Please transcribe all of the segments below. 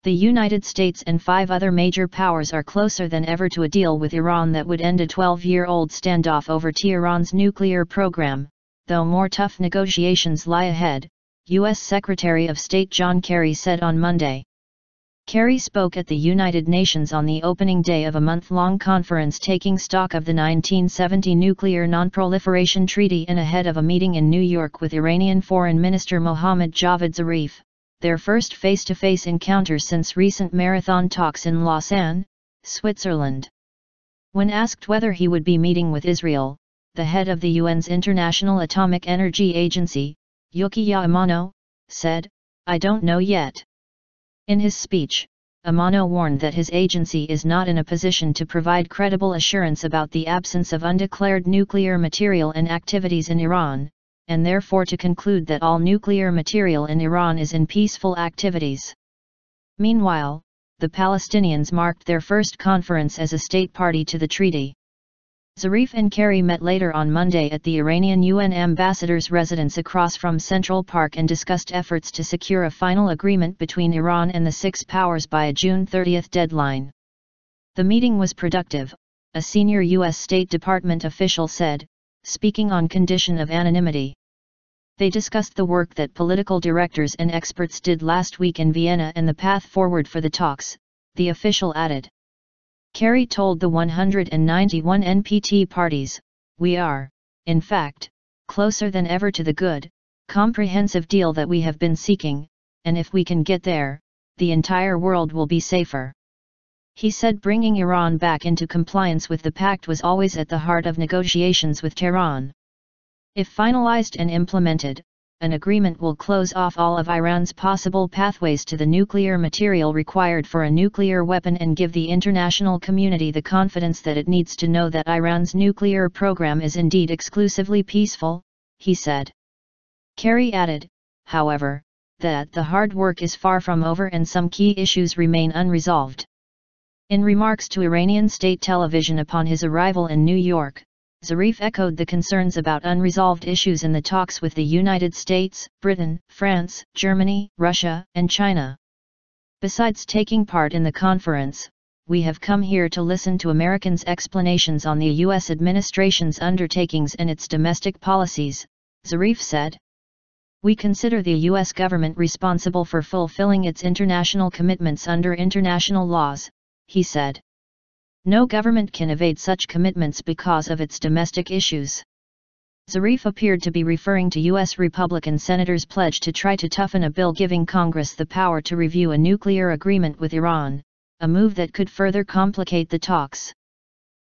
The United States and 5 other major powers are closer than ever to a deal with Iran that would end a 12-year-old standoff over Tehran's nuclear program, though more tough negotiations lie ahead, U.S. Secretary of State John Kerry said on Monday. Kerry spoke at the United Nations on the opening day of a month-long conference taking stock of the 1970 Nuclear Non-Proliferation Treaty and ahead of a meeting in New York with Iranian Foreign Minister Mohammad Zarif, their first face-to-face encounter since recent marathon talks in Lausanne, Switzerland. When asked whether he would be meeting with Israel, the head of the UN's International Atomic Energy Agency, Yukiya Amano, said, "I don't know yet." In his speech, Amano warned that his agency is not in a position to provide credible assurance about the absence of undeclared nuclear material and activities in Iran, and therefore to conclude that all nuclear material in Iran is in peaceful activities. Meanwhile, the Palestinians marked their first conference as a state party to the treaty. Zarif and Kerry met later on Monday at the Iranian UN ambassador's residence across from Central Park and discussed efforts to secure a final agreement between Iran and the 6 powers by a June 30 deadline. The meeting was productive, a senior U.S. State Department official said, speaking on condition of anonymity. They discussed the work that political directors and experts did last week in Vienna and the path forward for the talks, the official added. Kerry told the 191 NPT parties, "We are, in fact, closer than ever to the good, comprehensive deal that we have been seeking, and if we can get there, the entire world will be safer." He said bringing Iran back into compliance with the pact was always at the heart of negotiations with Tehran. If finalized and implemented, an agreement will close off all of Iran's possible pathways to the nuclear material required for a nuclear weapon and give the international community the confidence that it needs to know that Iran's nuclear program is indeed exclusively peaceful, he said. Kerry added, however, that the hard work is far from over and some key issues remain unresolved. In remarks to Iranian state television upon his arrival in New York, Zarif echoed the concerns about unresolved issues in the talks with the United States, Britain, France, Germany, Russia, and China. Besides taking part in the conference, we have come here to listen to Americans' explanations on the U.S. administration's undertakings and its domestic policies, Zarif said. We consider the U.S. government responsible for fulfilling its international commitments under international laws, he said. No government can evade such commitments because of its domestic issues. Zarif appeared to be referring to U.S. Republican senators' pledge to try to toughen a bill giving Congress the power to review a nuclear agreement with Iran, a move that could further complicate the talks.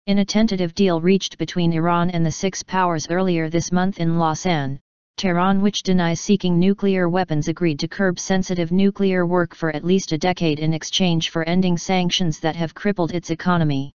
In a tentative deal reached between Iran and the 6 powers earlier this month in Lausanne, Tehran, which denies seeking nuclear weapons, agreed to curb sensitive nuclear work for at least a decade in exchange for ending sanctions that have crippled its economy.